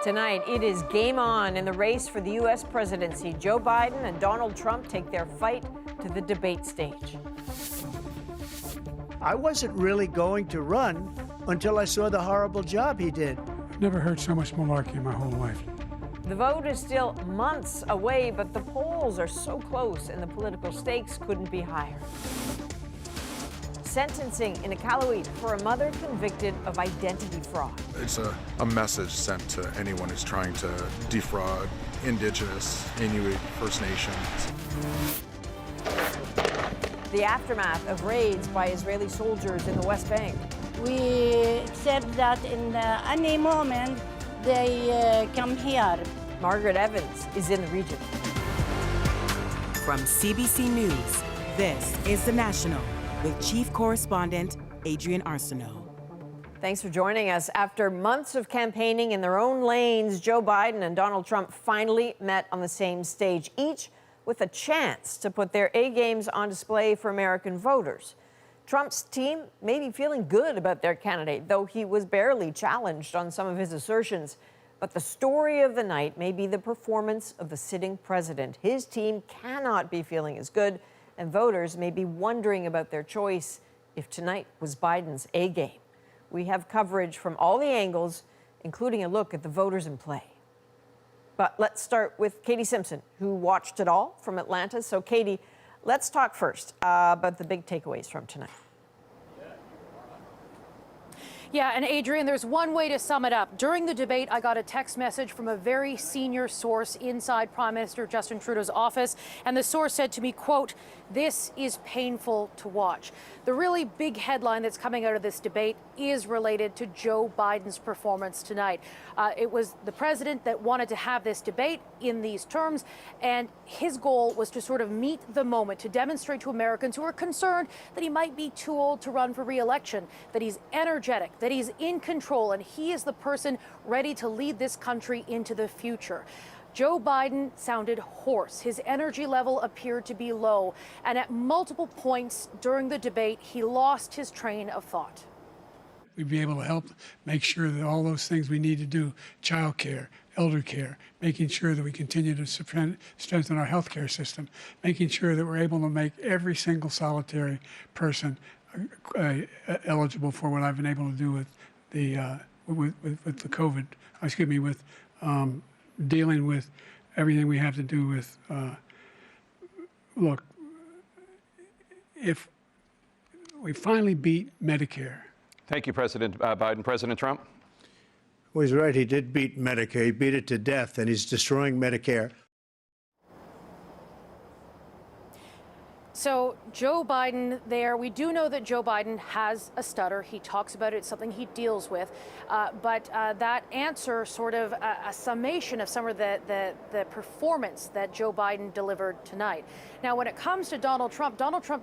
Tonight, it is game on in the race for the U.S. presidency. Joe Biden and Donald Trump take their fight to the debate stage. I wasn't really going to run until I saw the horrible job he did. I've never heard so much malarkey in my whole life. The vote is still months away, but the polls are so close and the political stakes couldn't be higher. Sentencing in Iqaluit for a mother convicted of identity fraud. It's a message sent to anyone who's trying to defraud Indigenous, Inuit, First Nations. The aftermath of raids by Israeli soldiers in the West Bank. We accept that in any moment they come here. Margaret Evans is in the region. From CBC News, this is The National with Chief Correspondent Adrienne Arsenault. Thanks for joining us. After months of campaigning in their own lanes, Joe Biden and Donald Trump finally met on the same stage, each with a chance to put their A-games on display for American voters. Trump's team may be feeling good about their candidate, though he was barely challenged on some of his assertions. But the story of the night may be the performance of the sitting president. His team cannot be feeling as good, and voters may be wondering about their choice if tonight was Biden's A-game. We have coverage from all the angles, including a look at the voters in play. But let's start with Katie Simpson, who watched it all from Atlanta. So, Katie, let's talk first about the big takeaways from tonight. Yeah, and Adrienne, there's one way to sum it up. During the debate, I got a text message from a very senior source inside Prime Minister Justin Trudeau's office, and the source said to me, quote, "This is painful to watch." The really big headline that's coming out of this debate is related to Joe Biden's performance tonight. It was the president that wanted to have this debate in these terms, and his goal was to sort of meet the moment, to demonstrate to Americans who are concerned that he might be too old to run for re-election, that he's energetic, that he's in control, and he is the person ready to lead this country into the future. Joe Biden sounded hoarse. His energy level appeared to be low, and at multiple points during the debate, he lost his train of thought. We'd be able to help make sure that all those things we need to do, child care, elder care, making sure that we continue to strengthen our healthcare system, making sure that we're able to make every single solitary person eligible for what I've been able to do with the with the COVID. With dealing with everything we have to do with. Look, if we finally beat Medicare. Thank you, President Biden. President Trump? Well, he's right. He did beat Medicare. He beat it to death, and he's destroying Medicare. So Joe Biden there, we do know that Joe Biden has a stutter. He talks about it, it's something he deals with. But that answer sort of a summation of some of the performance that Joe Biden delivered tonight. Now, when it comes to Donald Trump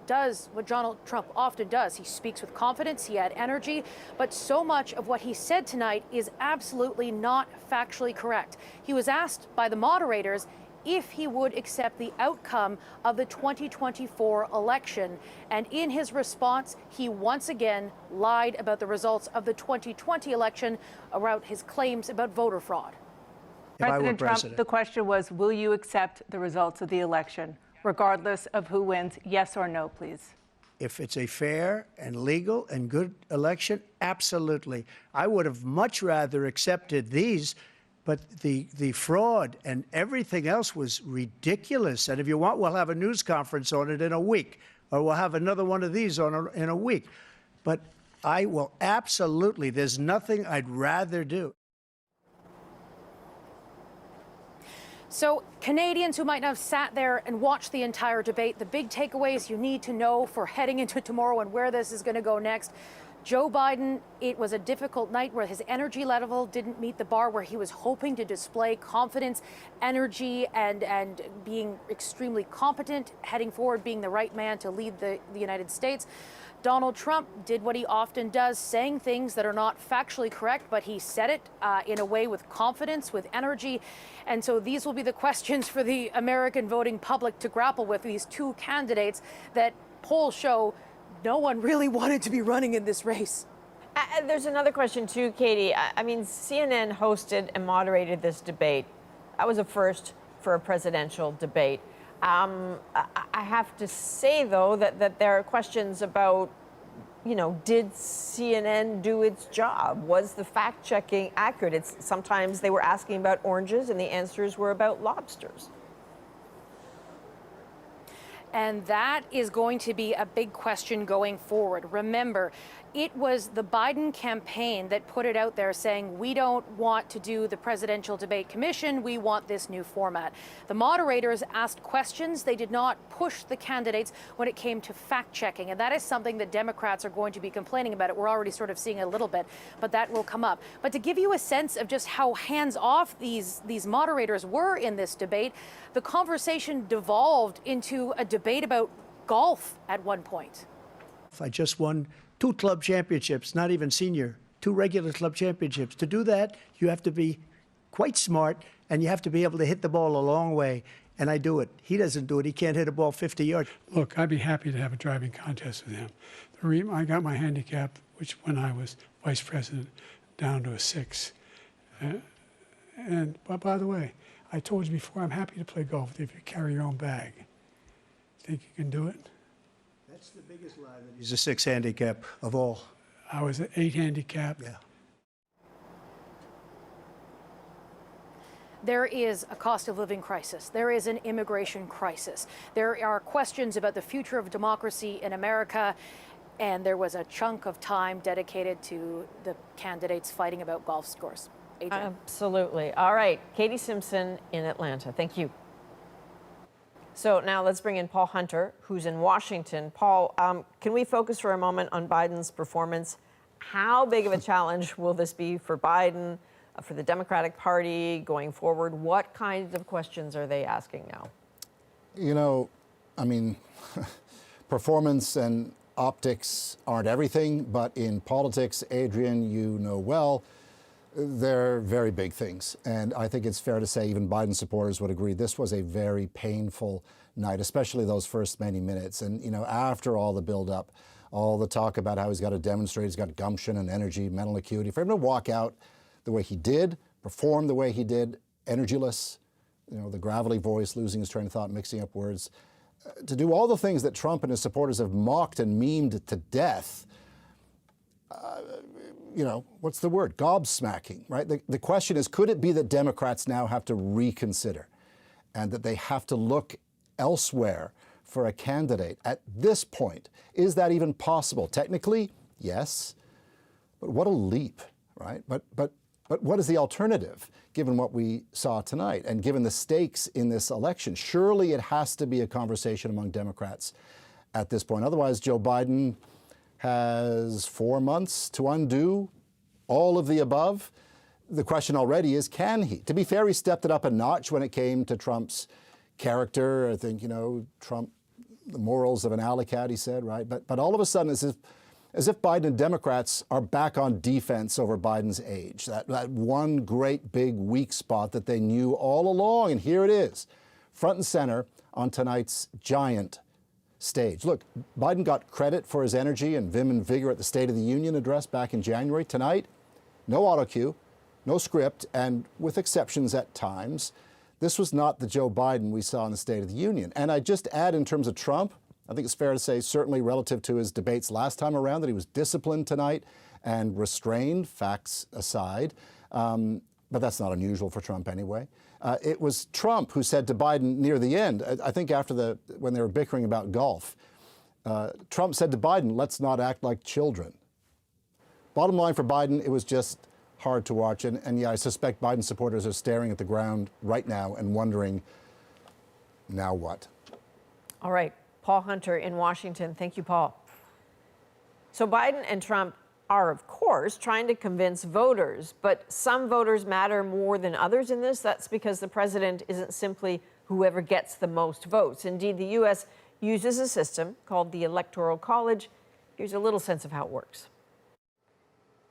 does what Donald Trump often does. He speaks with confidence, he had energy, but so much of what he said tonight is absolutely not factually correct. He was asked by the moderators if he would accept the outcome of the 2024 election. And in his response, he once again lied about the results of the 2020 election, about his claims about voter fraud. President Trump, the question was, will you accept the results of the election, regardless of who wins? Yes or no, please. If it's a fair and legal and good election, absolutely. I would have much rather accepted these. But the fraud and everything else was ridiculous. And if you want, we'll have a news conference on it in a week, or we'll have another one of these in a week. But I will absolutely, there's nothing I'd rather do. So Canadians who might not have sat there and watched the entire debate, the big takeaways you need to know for heading into tomorrow and where this is going to go next. Joe Biden, it was a difficult night where his energy level didn't meet the bar where he was hoping to display confidence, energy, and being extremely competent, heading forward, being the right man to lead the United States. Donald Trump did what he often does, saying things that are not factually correct, but he said it in a way with confidence, with energy. And so these will be the questions for the American voting public to grapple with, these two candidates that polls show no one really wanted to be running in this race. There's another question, too, Katie. I mean, CNN hosted and moderated this debate. That was a first for a presidential debate. I have to say, though, that there are questions about, you know, did CNN do its job? Was the fact-checking accurate? Sometimes they were asking about oranges, and the answers were about lobsters. And that is going to be a big question going forward. Remember, it was the Biden campaign that put it out there saying, we don't want to do the presidential debate commission, we want this new format. The moderators asked questions. They did not push the candidates when it came to fact checking. And that is something that Democrats are going to be complaining about. We're already sort of seeing a little bit, but that will come up. But to give you a sense of just how hands off these moderators were in this debate, the conversation devolved into a debate about golf at one point. I just won 2 club championships, not even senior, 2 regular club championships. To do that, you have to be quite smart, and you have to be able to hit the ball a long way. And I do it. He doesn't do it. He can't hit a ball 50 yards. Look, I'd be happy to have a driving contest with him. I got my handicap, which when I was vice president, down to a 6. But by the way, I told you before, I'm happy to play golf if you carry your own bag. Think you can do it? That's the biggest lie that he's a 6 handicap of all. I was an 8 handicap. Yeah. There is a cost of living crisis. There is an immigration crisis. There are questions about the future of democracy in America. And there was a chunk of time dedicated to the candidates fighting about golf scores. Adrian. Absolutely. All right. Katie Simpson in Atlanta. Thank you. So now let's bring in Paul Hunter, who's in Washington. Paul, can we focus for a moment on Biden's performance? How big of a challenge will this be for Biden, for the Democratic Party going forward? What kinds of questions are they asking now? You know, I mean, performance and optics aren't everything, but in politics, Adrian, you know well, they're very big things. And I think it's fair to say even Biden supporters would agree this was a very painful night, especially those first many minutes. And, you know, after all the buildup, all the talk about how he's got to demonstrate, he's got gumption and energy, mental acuity, for him to walk out the way he did, perform the way he did, energyless, you know, the gravelly voice, losing his train of thought, mixing up words, to do all the things that Trump and his supporters have mocked and memed to death, you know, what's the word? Gobsmacking, right? The question is, could it be that Democrats now have to reconsider and that they have to look elsewhere for a candidate at this point? Is that even possible? Technically, yes, but what a leap, right? But what is the alternative, given what we saw tonight and given the stakes in this election? Surely it has to be a conversation among Democrats at this point. Otherwise, Joe Biden has 4 months to undo all of the above. The question already is, can he? To be fair, he stepped it up a notch when it came to Trump's character. I think, you know, Trump, the morals of an alley cat, he said, right? But all of a sudden, as if Biden and Democrats are back on defense over Biden's age, that one great big weak spot that they knew all along. And here it is, front and center on tonight's giant stage. Look, Biden got credit for his energy and vim and vigor at the State of the Union address back in January. Tonight, no auto cue, no script, and with exceptions at times, this was not the Joe Biden we saw in the State of the Union. And I just add, in terms of Trump, I think it's fair to say, certainly relative to his debates last time around, that he was disciplined tonight and restrained, facts aside. But that's not unusual for Trump anyway. It was Trump who said to Biden near the end, I think after when they were bickering about golf, Trump said to Biden, let's not act like children. Bottom line for Biden, it was just hard to watch. And yeah, I suspect Biden supporters are staring at the ground right now and wondering, now what? All right. Paul Hunter in Washington. Thank you, Paul. So Biden and Trump are, of course, trying to convince voters, but some voters matter more than others in this. That's because the president isn't simply whoever gets the most votes. Indeed, the U.S. uses a system called the Electoral College. Here's a little sense of how it works.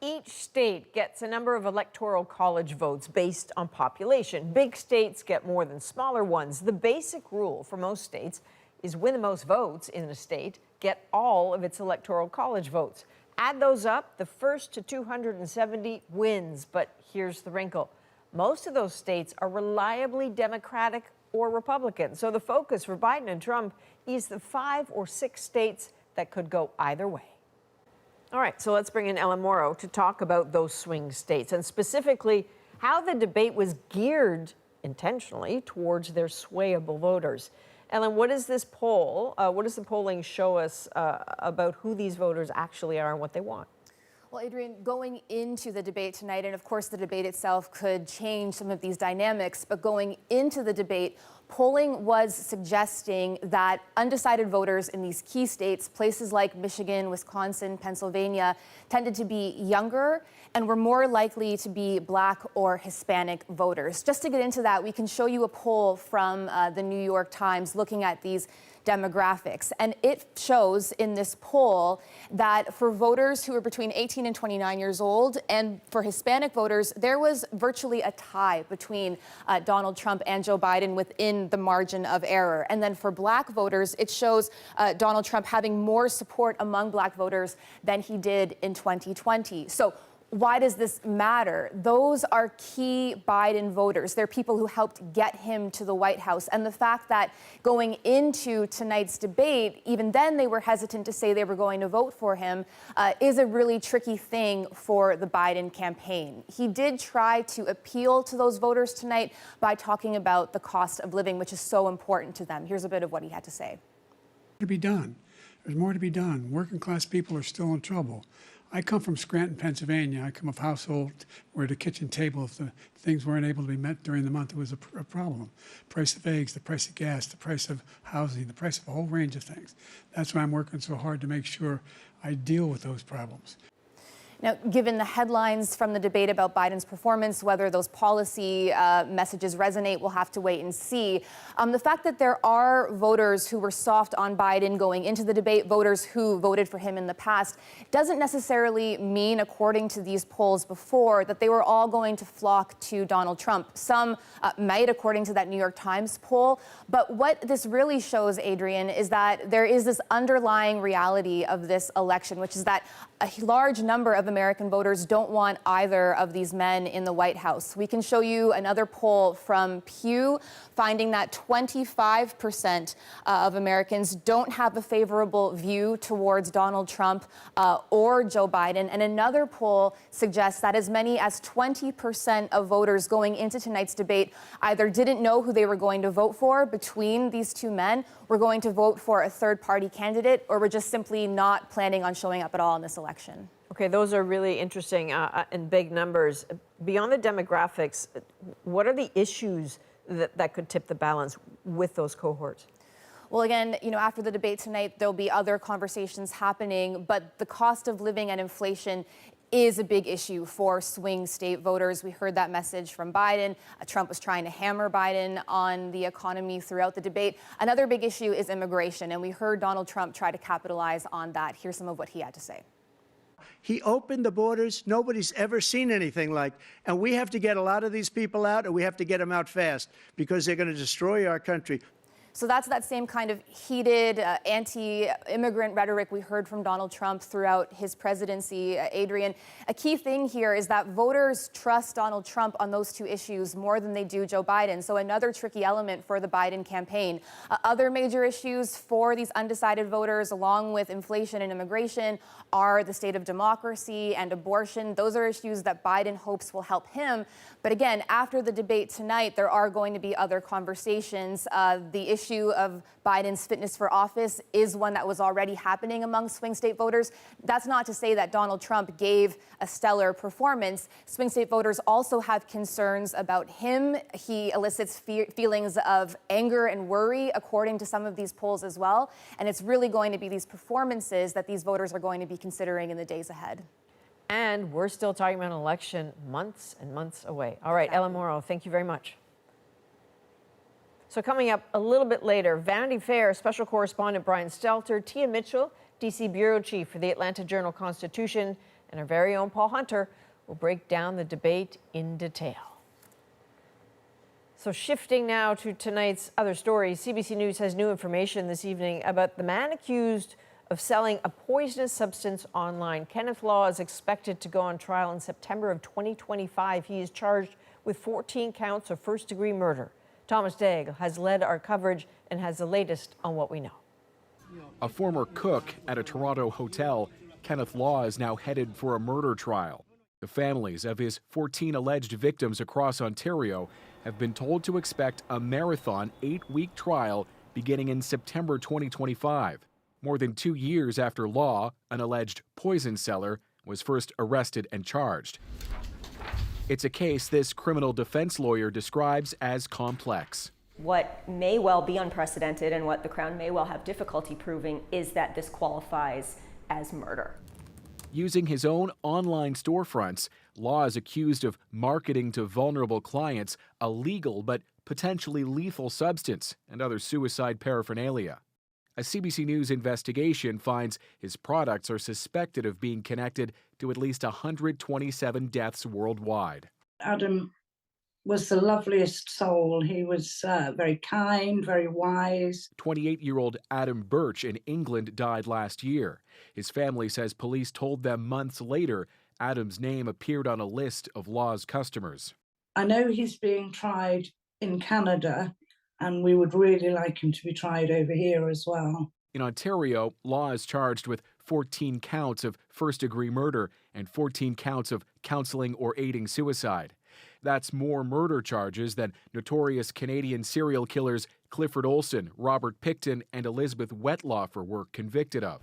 Each state gets a number of Electoral College votes based on population. Big states get more than smaller ones. The basic rule for most states is win the most votes in a state, get all of its Electoral College votes. Add those up, the first to 270 wins. But here's the wrinkle. Most of those states are reliably Democratic or Republican. So the focus for Biden and Trump is the 5 or 6 states that could go either way. All right, so let's bring in Ellen Morrow to talk about those swing states and specifically how the debate was geared intentionally towards their swayable voters. Ellen, what is this poll? What does the polling show us about who these voters actually are and what they want? Well, Adrian, going into the debate tonight, and of course the debate itself could change some of these dynamics, but going into the debate, polling was suggesting that undecided voters in these key states, places like Michigan, Wisconsin, Pennsylvania, tended to be younger and were more likely to be Black or Hispanic voters. Just to get into that, we can show you a poll from the New York Times looking at these demographics. And it shows in this poll that for voters who are between 18 and 29 years old, and for Hispanic voters, there was virtually a tie between Donald Trump and Joe Biden within the margin of error. And then for Black voters, it shows Donald Trump having more support among Black voters than he did in 2020. So why does this matter? Those are key Biden voters. They're people who helped get him to the White House. And the fact that going into tonight's debate, even then they were hesitant to say they were going to vote for him, is a really tricky thing for the Biden campaign. He did try to appeal to those voters tonight by talking about the cost of living, which is so important to them. Here's a bit of what he had to say. To be done. There's more to be done. Working class people are still in trouble. I come from Scranton, Pennsylvania. I come of a household where the kitchen table, if the things weren't able to be met during the month, it was a problem. Price of eggs, the price of gas, the price of housing, the price of a whole range of things. That's why I'm working so hard to make sure I deal with those problems. Now, given the headlines from the debate about Biden's performance, whether those policy messages resonate, we'll have to wait and see. The fact that there are voters who were soft on Biden going into the debate, voters who voted for him in the past, doesn't necessarily mean, according to these polls before, that they were all going to flock to Donald Trump. Some might, according to that New York Times poll. But what this really shows, Adrian, is that there is this underlying reality of this election, which is that a large number of American voters don't want either of these men in the White House. We can show you another poll from Pew, finding that 25% of Americans don't have a favorable view towards Donald Trump or Joe Biden. And another poll suggests that as many as 20% of voters going into tonight's debate either didn't know who they were going to vote for between these two men, were going to vote for a third-party candidate, or were just simply not planning on showing up at all in this election. Okay, those are really interesting and big numbers. Beyond the demographics, what are the issues that could tip the balance with those cohorts? Well, again, after the debate tonight, there'll be other conversations happening, but the cost of living and inflation is a big issue for swing state voters. We heard that message from Biden. Trump was trying to hammer Biden on the economy throughout the debate. Another big issue is immigration, and we heard Donald Trump try to capitalize on that. Here's some of what he had to say. He opened the borders. Nobody's ever seen anything like. And we have to get a lot of these people out, and we have to get them out fast because they're going to destroy our country. So that's that same kind of heated anti-immigrant rhetoric we heard from Donald Trump throughout his presidency, Adrian. A key thing here is that voters trust Donald Trump on those two issues more than they do Joe Biden. So another tricky element for the Biden campaign. Other major issues for these undecided voters, along with inflation and immigration, are the state of democracy and abortion. Those are issues that Biden hopes will help him. But again, after the debate tonight, there are going to be other conversations. The issue of Biden's fitness for office is one that was already happening among swing state voters. That's not to say that Donald Trump gave a stellar performance. Swing state voters also have concerns about him. He elicits feelings of anger and worry, according to some of these polls as well. And it's really going to be these performances that these voters are going to be considering in the days ahead. And we're still talking about an election months and months away. All right, Ellen Morrow, thank you very much. So coming up a little bit later, Vanity Fair special correspondent Brian Stelter, Tia Mitchell, DC bureau chief for the Atlanta Journal-Constitution, and our very own Paul Hunter will break down the debate in detail. So shifting now to tonight's other story, CBC News has new information this evening about the man accused of selling a poisonous substance online. Kenneth Law is expected to go on trial in September of 2025. He is charged with 14 counts of first-degree murder. Thomas Daigle has led our coverage and has the latest on what we know. A former cook at a Toronto hotel, Kenneth Law is now headed for a murder trial. The families of his 14 alleged victims across Ontario have been told to expect a marathon 8-week trial beginning in September 2025, more than 2 years after Law, an alleged poison seller, was first arrested and charged. It's a case this criminal defense lawyer describes as complex. What may well be unprecedented and what the Crown may well have difficulty proving is that this qualifies as murder. Using his own online storefronts, Law is accused of marketing to vulnerable clients a legal but potentially lethal substance and other suicide paraphernalia. A CBC News investigation finds his products are suspected of being connected to at least 127 deaths worldwide. Adam was the loveliest soul. He was very kind, very wise. 28-year-old Adam Birch in England died last year. His family says police told them months later Adam's name appeared on a list of Law's customers. I know he's being tried in Canada, and we would really like him to be tried over here as well. In Ontario, Law is charged with 14 counts of first-degree murder and 14 counts of counseling or aiding suicide. That's more murder charges than notorious Canadian serial killers Clifford Olson, Robert Pickton, and Elizabeth Wettlaufer were convicted of.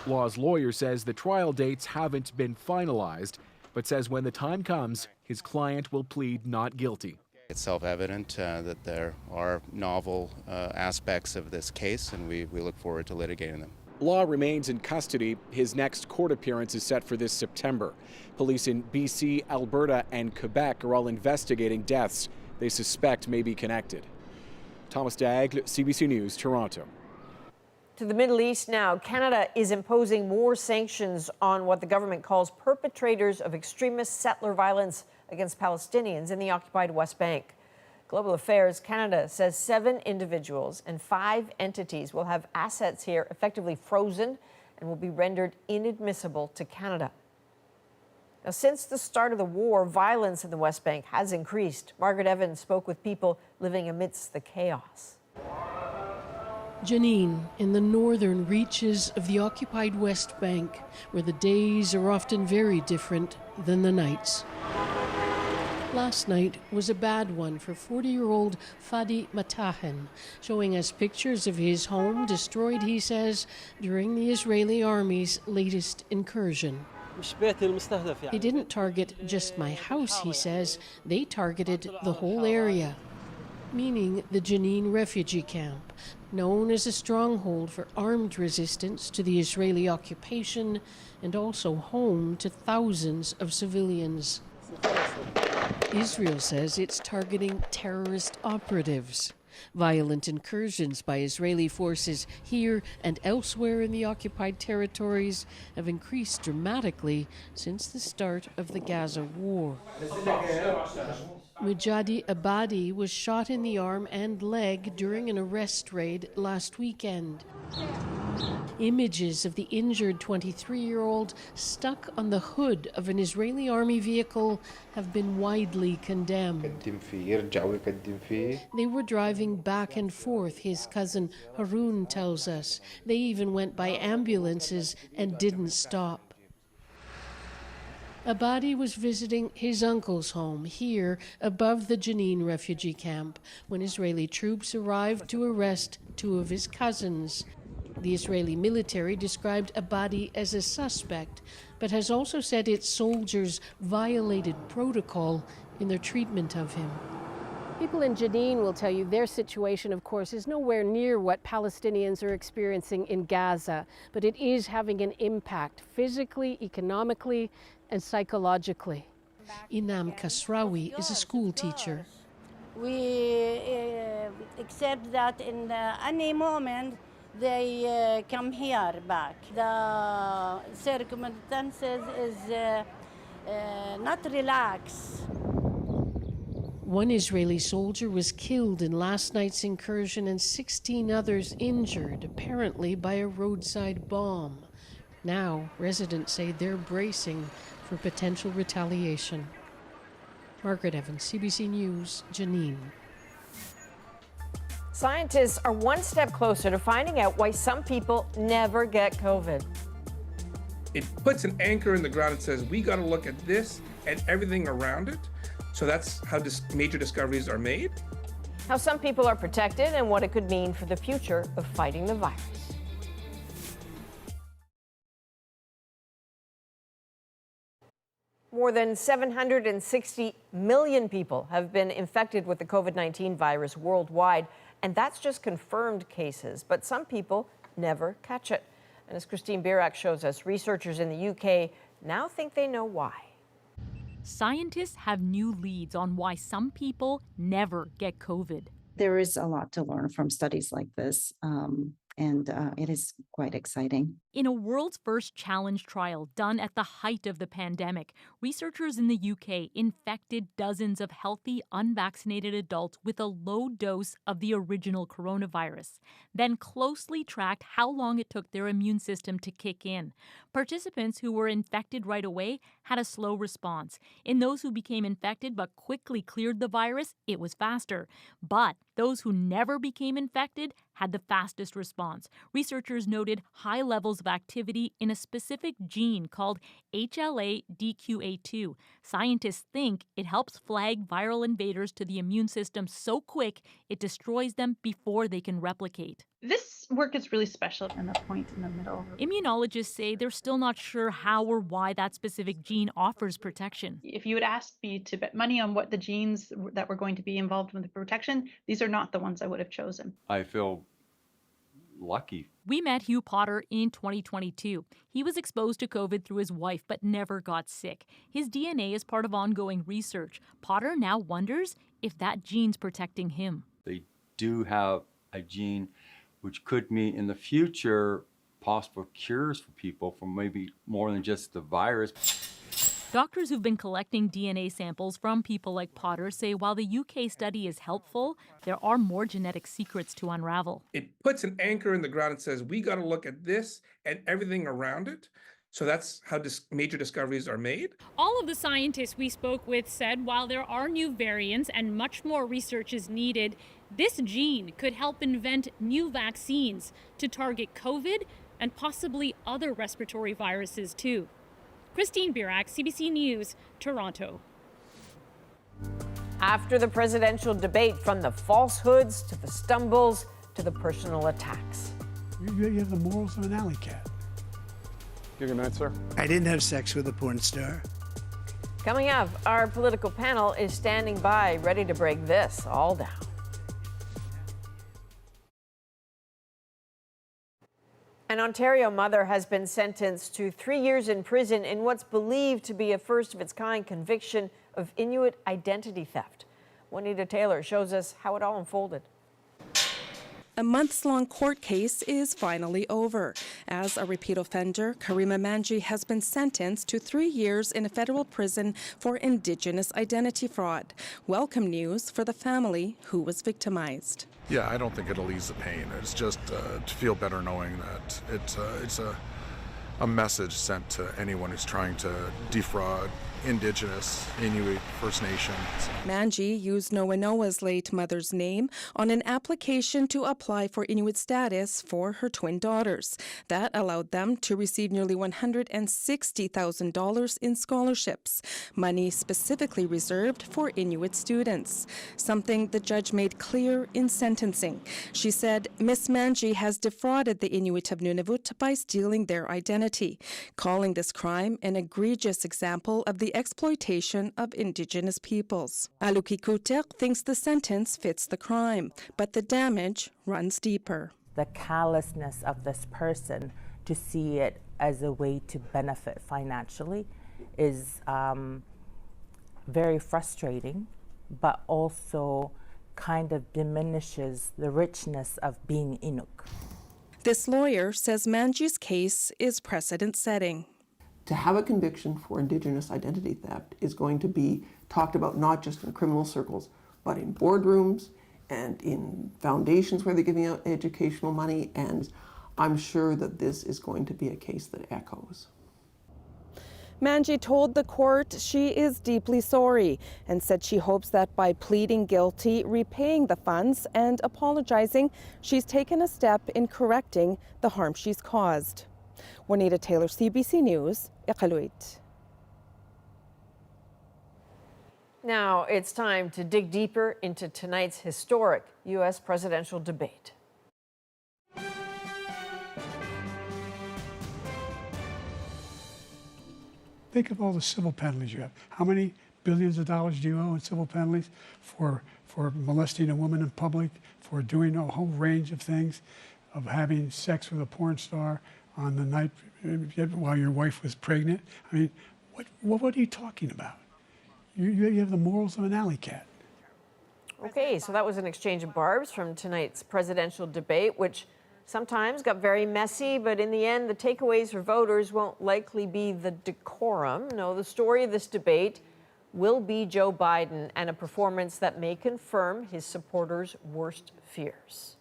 Law's lawyer says the trial dates haven't been finalized, but says when the time comes, his client will plead not guilty. It's self-evident that there are novel aspects of this case, and we look forward to litigating them. Law remains in custody. His next court appearance is set for this September. Police in BC, Alberta, and Quebec are all investigating deaths they suspect may be connected. Thomas Daigle, CBC News, Toronto. To the Middle East now. Canada is imposing more sanctions on what the government calls perpetrators of extremist settler violence against Palestinians in the occupied West Bank. Global Affairs Canada says 7 individuals and 5 entities will have assets here effectively frozen and will be rendered inadmissible to Canada. Now, since the start of the war, violence in the West Bank has increased. Margaret Evans spoke with people living amidst the chaos. Jenin, in the northern reaches of the occupied West Bank, where the days are often very different than the nights. Last night was a bad one for 40-year-old Fadi Matahen, showing us pictures of his home destroyed, he says, during the Israeli army's latest incursion. They didn't target just my house, he says. They targeted the whole area, meaning the Jenin refugee camp, known as a stronghold for armed resistance to the Israeli occupation and also home to thousands of civilians. Israel says it's targeting terrorist operatives. Violent incursions by Israeli forces here and elsewhere in the occupied territories have increased dramatically since the start of the Gaza war. Mujadi Abadi was shot in the arm and leg during an arrest raid last weekend. Images of the injured 23-year-old stuck on the hood of an Israeli army vehicle have been widely condemned. They were driving back and forth, his cousin Harun tells us. They even went by ambulances and didn't stop. Abadi was visiting his uncle's home here above the Jenin refugee camp when Israeli troops arrived to arrest 2 of his cousins. The Israeli military described Abadi as a suspect, but has also said its soldiers violated protocol in their treatment of him. People in Jenin will tell you their situation, of course, is nowhere near what Palestinians are experiencing in Gaza, but it is having an impact physically, economically, and psychologically. Inam Kasrawi is a school teacher. We accept that in any moment they come here back. The circumstances is not relaxed. One Israeli soldier was killed in last night's incursion and 16 others injured, apparently by a roadside bomb. Now, residents say they're bracing for potential retaliation. Margaret Evans, CBC News, Jenin. Scientists are one step closer to finding out why some people never get COVID. It puts an anchor in the ground and says, we got to look at this and everything around it. So that's how major discoveries are made. How some people are protected and what it could mean for the future of fighting the virus. More than 760 million people have been infected with the COVID-19 virus worldwide, and that's just confirmed cases. But some people never catch it. And as Christine Birak shows us, researchers in the UK now think they know why. Scientists have new leads on why some people never get COVID. There is a lot to learn from studies like this, and it is quite exciting. In a world's first challenge trial done at the height of the pandemic, researchers in the UK infected dozens of healthy, unvaccinated adults with a low dose of the original coronavirus, then closely tracked how long it took their immune system to kick in. Participants who were infected right away had a slow response. In those who became infected but quickly cleared the virus, it was faster. But those who never became infected had the fastest response. Researchers noted high levels of activity in a specific gene called HLA-DQA2. Scientists think it helps flag viral invaders to the immune system so quick it destroys them before they can replicate. This work is really special in the point in the middle. Immunologists say they're still not sure how or why that specific gene offers protection. If you had asked me to bet money on what the genes that were going to be involved with the protection, these are not the ones I would have chosen. I feel lucky. We met Hugh Potter in 2022. He was exposed to COVID through his wife but never got sick. His DNA is part of ongoing research. Potter now wonders if that gene's protecting him. They do have a gene which could mean in the future possible cures for people from maybe more than just the virus. Doctors who've been collecting DNA samples from people like Potter say while the UK study is helpful, there are more genetic secrets to unravel. It puts an anchor in the ground and says, we got to look at this and everything around it. So that's how major discoveries are made. All of the scientists we spoke with said while there are new variants and much more research is needed, this gene could help invent new vaccines to target COVID and possibly other respiratory viruses too. Christine Birak, CBC News, Toronto. After the presidential debate, from the falsehoods to the stumbles to the personal attacks. You have the morals of an alley cat. Good night, sir. I didn't have sex with a porn star. Coming up, our political panel is standing by, ready to break this all down. An Ontario mother has been sentenced to 3 years in prison in what's believed to be a first-of-its-kind conviction of Inuit identity theft. Juanita Taylor shows us how it all unfolded. A months-long court case is finally over. As a repeat offender, Karima Manji has been sentenced to 3 years in a federal prison for Indigenous identity fraud. Welcome news for the family who was victimized. Yeah, I don't think it'll ease the pain. It's just to feel better knowing that it's a message sent to anyone who's trying to defraud Indigenous, Inuit, First Nations. Manji used Noanoa's late mother's name on an application to apply for Inuit status for her twin daughters. That allowed them to receive nearly $160,000 in scholarships, money specifically reserved for Inuit students, something the judge made clear in sentencing. She said Miss Manji has defrauded the Inuit of Nunavut by stealing their identity, calling this crime an egregious example of the exploitation of Indigenous peoples. Aluki Kutek thinks the sentence fits the crime, but the damage runs deeper. The callousness of this person to see it as a way to benefit financially is very frustrating, but also kind of diminishes the richness of being Inuk. This lawyer says Manji's case is precedent-setting. To have a conviction for Indigenous identity theft is going to be talked about not just in criminal circles, but in boardrooms and in foundations where they're giving out educational money. And I'm sure that this is going to be a case that echoes. Manji told the court she is deeply sorry and said she hopes that by pleading guilty, repaying the funds, and apologizing, she's taken a step in correcting the harm she's caused. Juanita Taylor, CBC News, Iqaluit. Now it's time to dig deeper into tonight's historic U.S. presidential debate. Think of all the civil penalties you have. How many billions of dollars do you owe in civil penalties for molesting a woman in public, for doing a whole range of things, of having sex with a porn star on the night while your wife was pregnant? I mean, what are you talking about? You have the morals of an alley cat. Okay, so that was an exchange of barbs from tonight's presidential debate, which sometimes got very messy, but in the end, the takeaways for voters won't likely be the decorum. No, the story of this debate will be Joe Biden and a performance that may confirm his supporters' worst fears.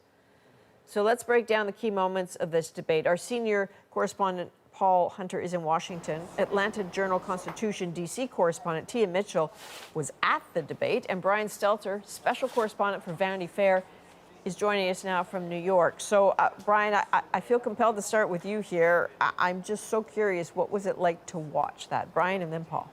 So let's break down the key moments of this debate. Our senior correspondent, Paul Hunter, is in Washington. Atlanta Journal-Constitution DC correspondent Tia Mitchell was at the debate, and Brian Stelter, special correspondent for Vanity Fair, is joining us now from New York. So, Brian, I feel compelled to start with you here. I'm just so curious, what was it like to watch that? Brian and then Paul.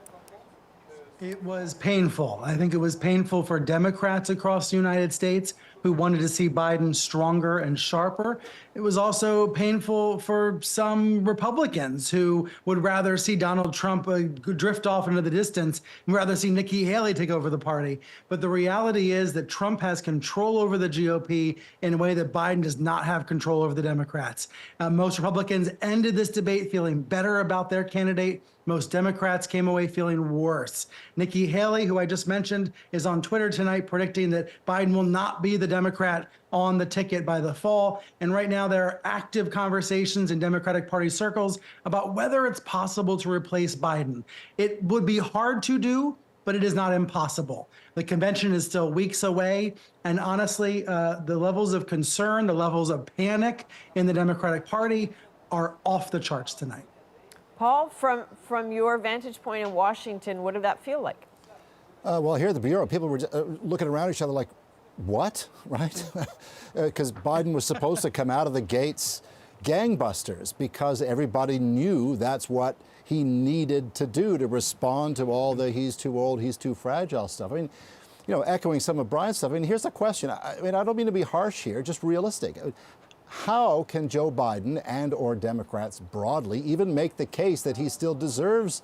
It was painful. I think it was painful for Democrats across the United States who wanted to see Biden stronger and sharper. It was also painful for some Republicans who would rather see Donald Trump drift off into the distance and rather see Nikki Haley take over the party. But the reality is that Trump has control over the GOP in a way that Biden does not have control over the Democrats. Most Republicans ended this debate feeling better about their candidate. Most Democrats came away feeling worse. Nikki Haley, who I just mentioned, is on Twitter tonight predicting that Biden will not be the Democrat on the ticket by the fall. And right now there are active conversations in Democratic Party circles about whether it's possible to replace Biden. It would be hard to do, but it is not impossible. The convention is still weeks away. And honestly, the levels of concern, the levels of panic in the Democratic Party are off the charts tonight. Paul, from your vantage point in Washington, what did that feel like? Well, here at the Bureau, people were looking around each other like, what, right? Because Biden was supposed to come out of the gates gangbusters because everybody knew that's what he needed to do to respond to all the he's too old, he's too fragile stuff. I mean, you know, echoing some of Brian's stuff, I mean, here's the question. I mean, I don't mean to be harsh here, just realistic. How can Joe Biden and or Democrats broadly even make the case that he still deserves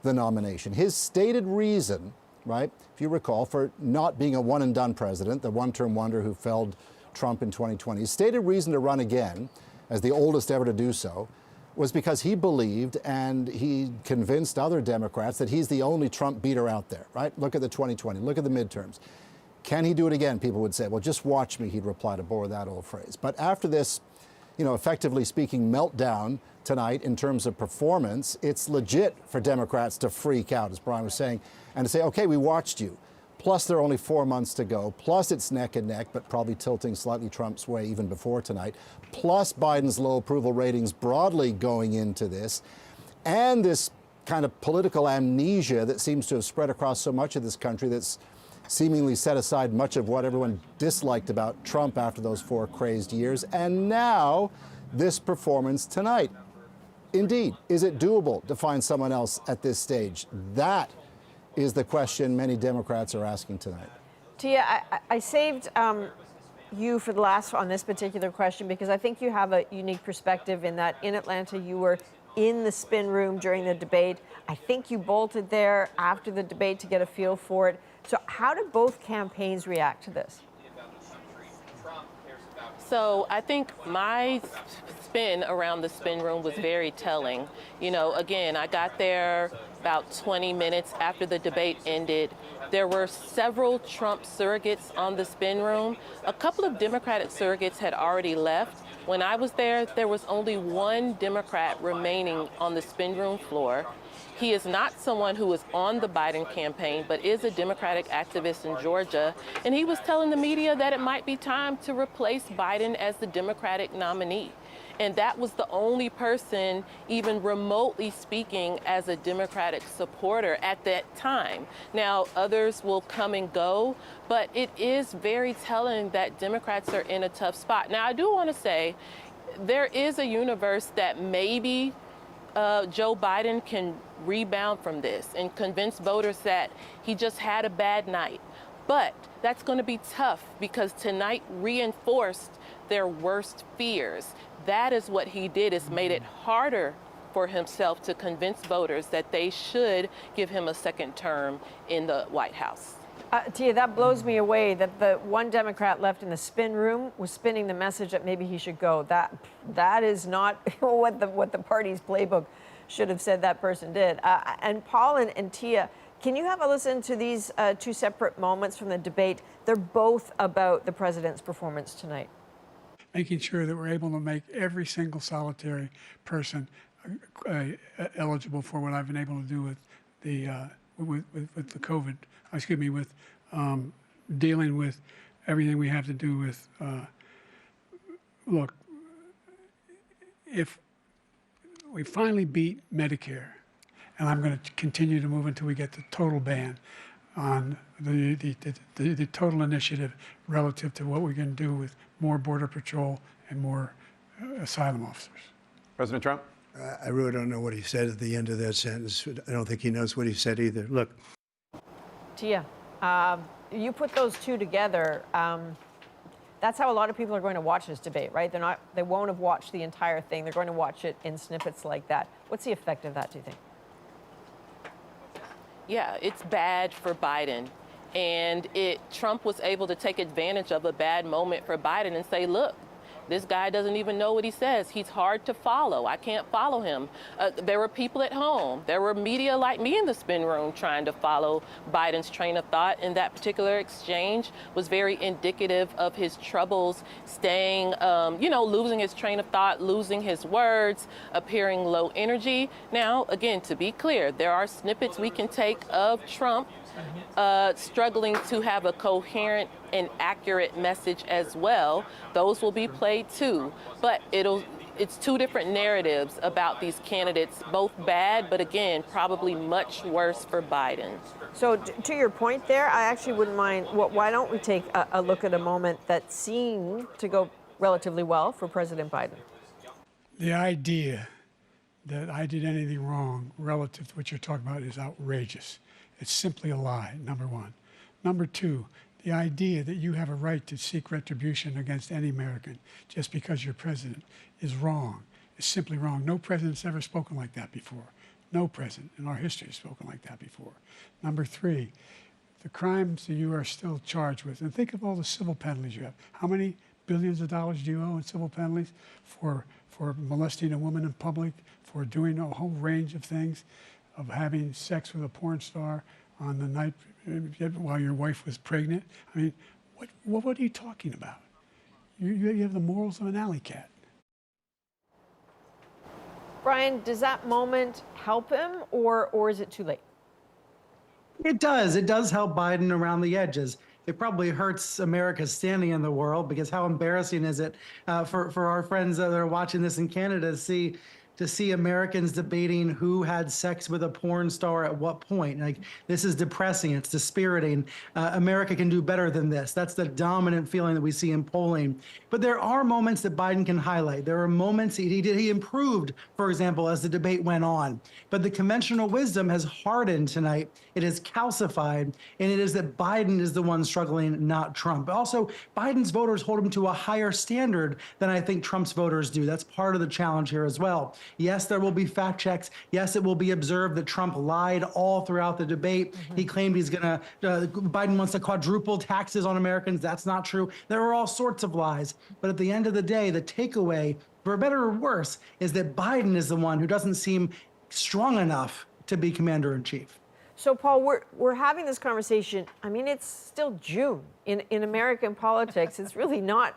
the nomination? His stated reason, right, if you recall, for not being a one-and-done president, the one-term wonder who felled Trump in 2020, his stated reason to run again, as the oldest ever to do so, was because he believed and he convinced other Democrats that he's the only Trump beater out there, right? Look at the 2020, look at the midterms. Can he do it again? People would say, well, just watch me, he'd reply, to borrow that old phrase. But after this, you know, effectively speaking, meltdown tonight in terms of performance, it's legit for Democrats to freak out, as Brian was saying, and to say, okay, we watched you. Plus, there are only 4 months to go. Plus, it's neck and neck, but probably tilting slightly Trump's way even before tonight. Plus, Biden's low approval ratings broadly going into this. And this kind of political amnesia that seems to have spread across so much of this country that's seemingly set aside much of what everyone disliked about Trump after those 4 crazed years. And now, this performance tonight. Indeed, is it doable to find someone else at this stage? That is the question many Democrats are asking tonight. Tia, I saved you for the last on this particular question because I think you have a unique perspective in that in Atlanta you were in the spin room during the debate. I think you bolted there after the debate to get a feel for it. So how did both campaigns react to this? So I think my spin around the spin room was very telling. You know, again, I got there about 20 minutes after the debate ended, there were several Trump surrogates on the spin room. A couple of Democratic surrogates had already left. When I was there was only one Democrat remaining on the spin room floor. He is not someone who is on the Biden campaign, but is a Democratic activist in Georgia. And he was telling the media that it might be time to replace Biden as the Democratic nominee. And that was the only person even remotely speaking as a Democratic supporter at that time. Now, others will come and go, but it is very telling that Democrats are in a tough spot. Now, I do want to say there is a universe that maybe Joe Biden can rebound from this and convince voters that he just had a bad night. But that's going to be tough because tonight reinforced their worst fears. That is what he did, is made it harder for himself to convince voters that they should give him a second term in the White House. Tia, that blows me away that the one Democrat left in the spin room was spinning the message that maybe he should go. That is not what the party's playbook should have said that person did. And Paul and Tia, can you have a listen to these two separate moments from the debate? They're both about the president's performance tonight. Making sure that we're able to make every single solitary person eligible for what I've been able to do with the COVID. With dealing with everything we have to do with. Look, if we finally beat Medicare, and I'm going to continue to move until we get the total ban on the total initiative relative to what we can do with more Border Patrol and more asylum officers. President Trump? I really don't know what he said at the end of that sentence. I don't think he knows what he said either. Look. Tia, you put those two together. That's how a lot of people are going to watch this debate, right? They won't have watched the entire thing. They're going to watch it in snippets like that. What's the effect of that, do you think? Yeah, it's bad for Biden. And Trump was able to take advantage of a bad moment for Biden and say, look, this guy doesn't even know what he says. He's hard to follow. I can't follow him. There were people at home. There were media like me in the spin room trying to follow Biden's train of thought. And that particular exchange was very indicative of his troubles staying, losing his train of thought, losing his words, appearing low energy. Now, again, to be clear, there are snippets we can take of Trump struggling to have a coherent and accurate message as well. Those will be played too, but it's two different narratives about these candidates, both bad, but again, probably much worse for Biden. So to your point there, I actually wouldn't mind, why don't we take a look at a moment that seemed to go relatively well for President Biden? The idea that I did anything wrong relative to what you're talking about is outrageous. It's simply a lie, number one. Number two, the idea that you have a right to seek retribution against any American just because you're president is wrong. It's simply wrong. No president's ever spoken like that before. No president in our history has spoken like that before. Number three, the crimes that you are still charged with, and think of all the civil penalties you have. How many billions of dollars do you owe in civil penalties for molesting a woman in public, for doing a whole range of things, of having sex with a porn star on the night while your wife was pregnant? I mean, what are you talking about? You have the morals of an alley cat. Brian, does that moment help him, or is it too late? It does. It does help Biden around the edges. It probably hurts America's standing in the world, because how embarrassing is it for our friends that are watching this in Canada to see Americans debating who had sex with a porn star at what point. Like, this is depressing. It's dispiriting. America can do better than this. That's the dominant feeling that we see in polling. But there are moments that Biden can highlight. There are moments he improved, for example, as the debate went on. But the conventional wisdom has hardened tonight. It has calcified, and it is that Biden is the one struggling, not Trump. Also, Biden's voters hold him to a higher standard than I think Trump's voters do. That's part of the challenge here as well. Yes, there will be fact checks. Yes, it will be observed that Trump lied all throughout the debate. He claimed Biden wants to quadruple taxes on Americans. That's not true. There are all sorts of lies. But at the end of the day, the takeaway, for better or worse, is that Biden is the one who doesn't seem strong enough to be commander-in-chief. So, Paul, we're having this conversation. I mean, it's still June in American politics. It's really not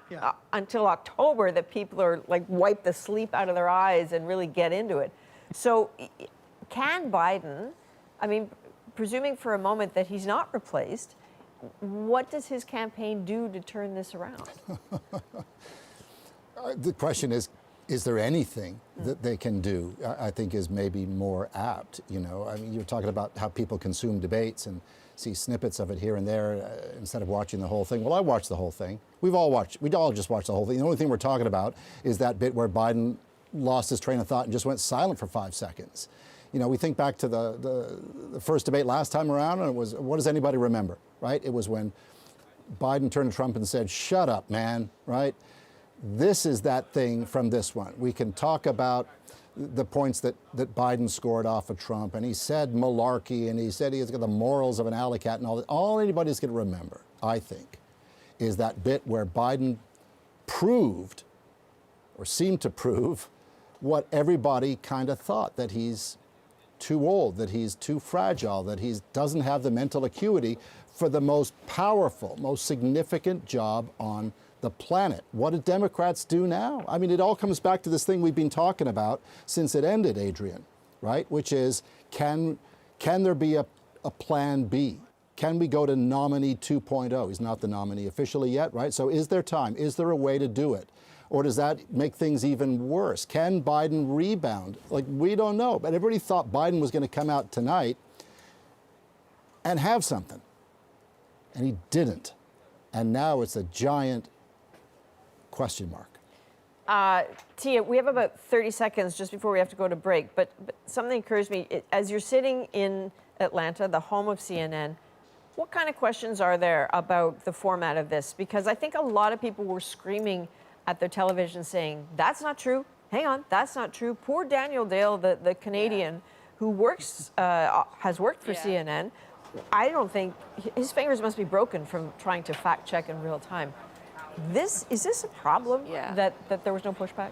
until October that people are like wipe the sleep out of their eyes and really get into it. So, can Biden, I mean, presuming for a moment that he's not replaced, what does his campaign do to turn this around? The question is there anything that they can do? I think is maybe more apt. You know, I mean, you're talking about how people consume debates and see snippets of it here and there instead of watching the whole thing. Well, I watched the whole thing. We all just watched the whole thing. The only thing we're talking about is that bit where Biden lost his train of thought and just went silent for 5 seconds. You know, we think back to the first debate last time around, and it was, what does anybody remember, right? It was when Biden turned to Trump and said, "Shut up, man," right? This is that thing from this one. We can talk about the points that Biden scored off of Trump, and he said malarkey, and he said he's got the morals of an alley cat and all that. All anybody's going to remember, I think, is that bit where Biden proved, or seemed to prove, what everybody kind of thought, that he's too old, that he's too fragile, that he doesn't have the mental acuity for the most powerful, most significant job on the planet. What do Democrats do now? I mean, it all comes back to this thing we've been talking about since it ended, Adrian, right? Which is, can there be a plan B? Can we go to nominee 2.0? He's not the nominee officially yet, right? So is there time? Is there a way to do it? Or does that make things even worse? Can Biden rebound? Like, we don't know. But everybody thought Biden was going to come out tonight and have something. And he didn't. And now it's a giant question mark. Tia, we have about 30 seconds just before we have to go to break. But something occurs to me. As you're sitting in Atlanta, the home of CNN, what kind of questions are there about the format of this? Because I think a lot of people were screaming at their television saying, that's not true. Hang on, that's not true. Poor Daniel Dale, the Canadian who works, has worked for CNN. I don't think, his fingers must be broken from trying to fact check in real time. Is this a problem that there was no pushback?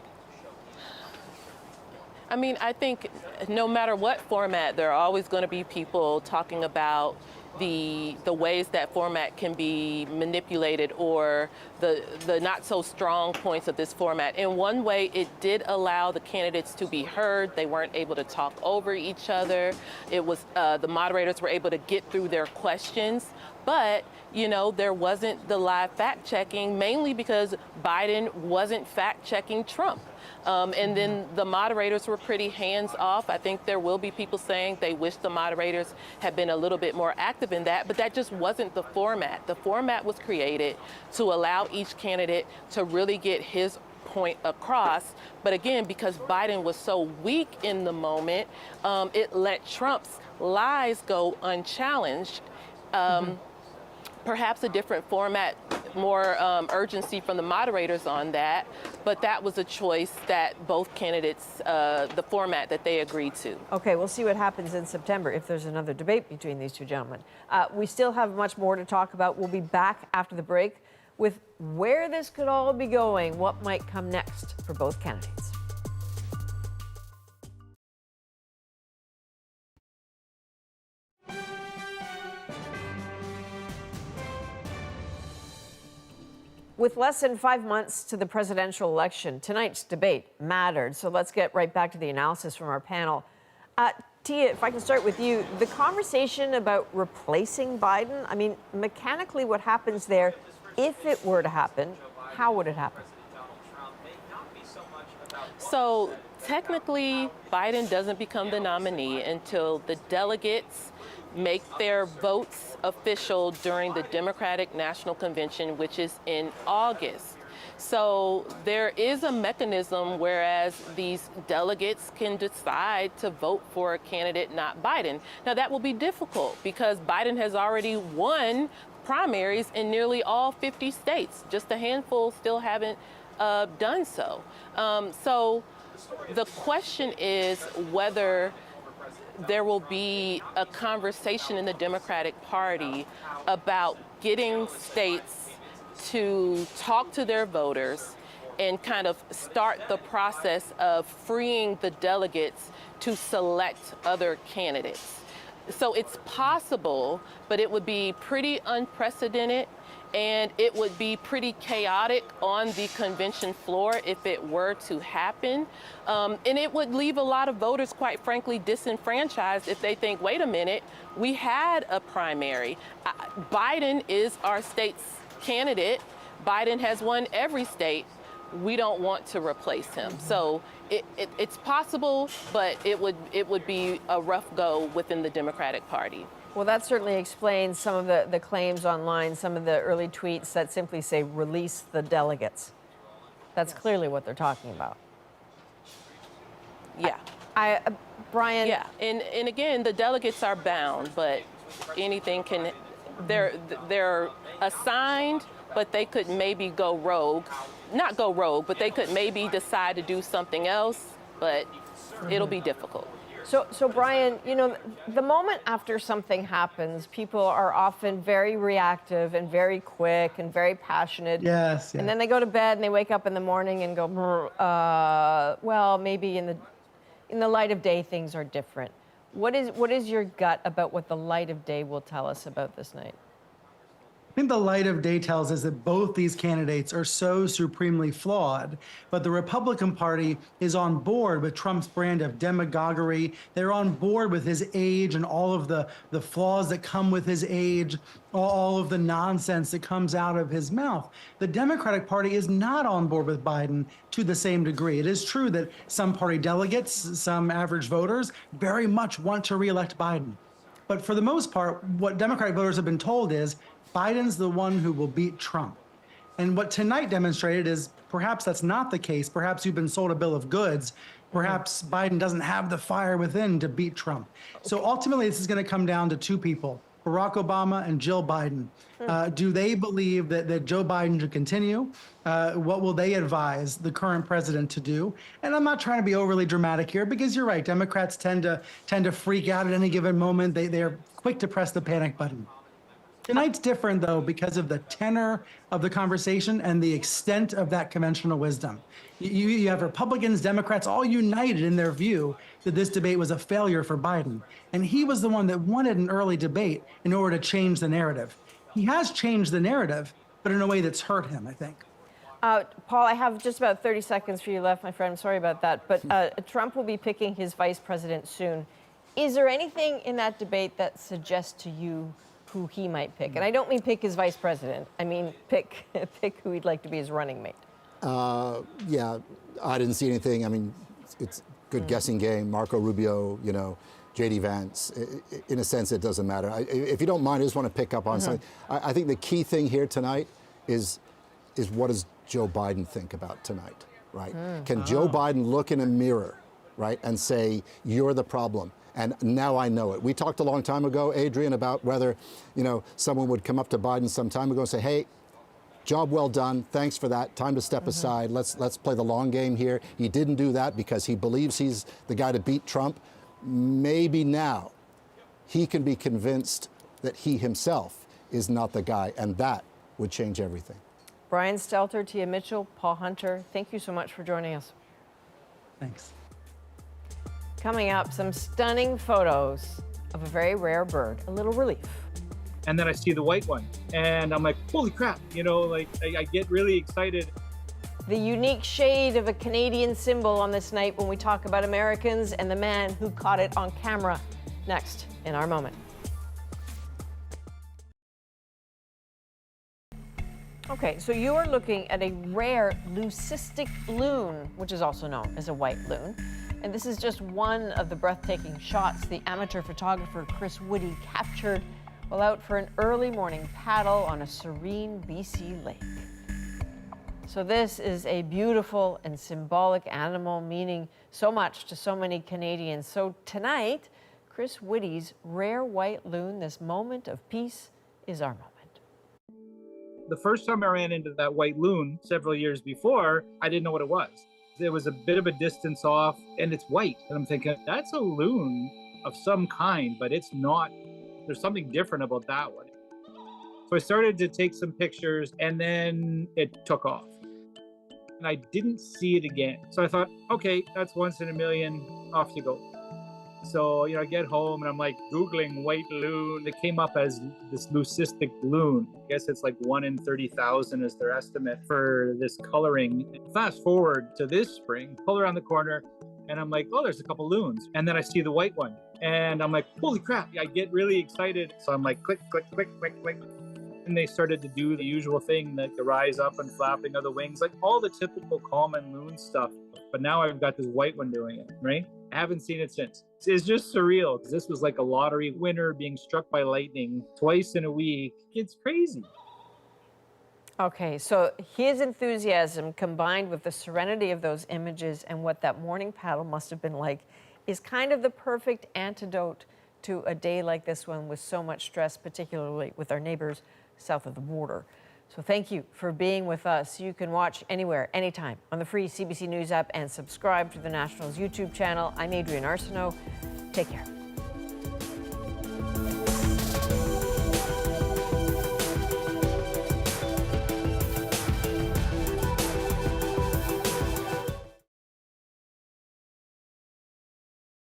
I mean, I think no matter what format, there are always going to be people talking about the ways that format can be manipulated, or the not so strong points of this format. In one way, it did allow the candidates to be heard. They weren't able to talk over each other. It was the moderators were able to get through their questions. But, you know, there wasn't the live fact checking, mainly because Biden wasn't fact checking Trump. And then the moderators were pretty hands off. I think there will be people saying they wish the moderators had been a little bit more active in that, but that just wasn't the format. The format was created to allow each candidate to really get his point across. But again, because Biden was so weak in the moment, it let Trump's lies go unchallenged. Perhaps a different format, more urgency from the moderators on that, but that was a choice that both candidates, the format that they agreed to. Okay, we'll see what happens in September if there's another debate between these two gentlemen. We still have much more to talk about. We'll be back after the break with where this could all be going, what might come next for both candidates. With less than 5 months to the presidential election, tonight's debate mattered. So let's get right back to the analysis from our panel. Tia, if I can start with you, the conversation about replacing Biden, I mean, mechanically what happens there, if it were to happen, how would it happen? So technically, Biden doesn't become the nominee until the delegates make their votes official during the Democratic National Convention, which is in August. So there is a mechanism whereas these delegates can decide to vote for a candidate, not Biden. Now that will be difficult because Biden has already won primaries in nearly all 50 states. Just a handful still haven't done so. So the question is whether there will be a conversation in the Democratic Party about getting states to talk to their voters and kind of start the process of freeing the delegates to select other candidates. So it's possible, but it would be pretty unprecedented, and it would be pretty chaotic on the convention floor if it were to happen. And it would leave a lot of voters, quite frankly, disenfranchised if they think, wait a minute, we had a primary. Biden is our state's candidate. Biden has won every state. We don't want to replace him. So it's possible, but it would be a rough go within the Democratic Party. Well, that certainly explains some of the claims online, some of the early tweets that simply say, release the delegates. That's clearly what they're talking about. Yeah. Brian? Yeah, and again, the delegates are bound, but anything can, they're assigned, but they could maybe go rogue. Not go rogue, but they could maybe decide to do something else, but it'll be difficult. So Brian, you know, the moment after something happens, people are often very reactive and very quick and very passionate. Yes. And then they go to bed and they wake up in the morning and go, well, maybe in the light of day, things are different. What is your gut about what the light of day will tell us about this night? I think the light of day tells us that both these candidates are so supremely flawed, but the Republican Party is on board with Trump's brand of demagoguery. They're on board with his age and all of the flaws that come with his age, all of the nonsense that comes out of his mouth. The Democratic Party is not on board with Biden to the same degree. It is true that some party delegates, some average voters, very much want to reelect Biden. But for the most part, what Democratic voters have been told is Biden's the one who will beat Trump. And what tonight demonstrated is perhaps that's not the case. Perhaps you've been sold a bill of goods. Perhaps Biden doesn't have the fire within to beat Trump. So ultimately, this is going to come down to two people, Barack Obama and Jill Biden. Do they believe that Joe Biden should continue? What will they advise the current president to do? And I'm not trying to be overly dramatic here, because you're right. Democrats tend to freak out at any given moment. They're quick to press the panic button. Tonight's different, though, because of the tenor of the conversation and the extent of that conventional wisdom. You have Republicans, Democrats, all united in their view that this debate was a failure for Biden. And he was the one that wanted an early debate in order to change the narrative. He has changed the narrative, but in a way that's hurt him, I think. Paul, I have just about 30 seconds for you left, my friend. I'm sorry about that. But Trump will be picking his vice president soon. Is there anything in that debate that suggests to you who he might pick? And I don't mean pick his vice president. I mean pick who he'd like to be his running mate. Yeah, I didn't see anything. I mean, it's a good guessing game. Marco Rubio, you know, J.D. Vance. In a sense, it doesn't matter. If you don't mind, I just want to pick up on something. I think the key thing here tonight is what does Joe Biden think about tonight, right? Can Joe Biden look in a mirror, right, and say, you're the problem? And now I know it. We talked a long time ago, Adrian, about whether, you know, someone would come up to Biden some time ago and say, hey, job well done. Thanks for that. Time to step aside. Let's play the long game here. He didn't do that because he believes he's the guy to beat Trump. Maybe now he can be convinced that he himself is not the guy, and that would change everything. Brian Stelter, Tia Mitchell, Paul Hunter, thank you so much for joining us. Thanks. Coming up, some stunning photos of a very rare bird, a little relief. And then I see the white one, and I'm like, holy crap, you know, like I get really excited. The unique shade of a Canadian symbol on this night when we talk about Americans and the man who caught it on camera. Next in our moment. Okay, so you are looking at a rare leucistic loon, which is also known as a white loon. And this is just one of the breathtaking shots the amateur photographer Chris Woody captured while out for an early morning paddle on a serene BC lake. So this is a beautiful and symbolic animal, meaning so much to so many Canadians. So tonight, Chris Woody's rare white loon, this moment of peace, is our moment. The first time I ran into that white loon several years before, I didn't know what it was. There was a bit of a distance off, and it's white. And I'm thinking, that's a loon of some kind, but it's not. There's something different about that one. So I started to take some pictures, and then it took off. and I didn't see it again. So I thought, okay, that's once in a million, off you go. So, I get home and I'm like Googling white loon. It came up as this leucistic loon. I guess it's like 1 in 30,000 is their estimate for this coloring. Fast forward to this spring, pull around the corner, and I'm like, oh, there's a couple loons. And then I see the white one. And I'm like, holy crap. I get really excited. So I'm like, click, click, click, click, click. And they started to do the usual thing, like the rise up and flapping of the wings, like all the typical common loon stuff. But now I've got this white one doing it, right? I haven't seen it since. It's just surreal because this was like a lottery winner being struck by lightning twice in a week. It's crazy. Okay, so his enthusiasm combined with the serenity of those images and what that morning paddle must have been like is kind of the perfect antidote to a day like this one with so much stress, particularly with our neighbors south of the border. So thank you for being with us. You can watch anywhere, anytime on the free CBC News app and subscribe to the National's YouTube channel. I'm Adrienne Arsenault. Take care.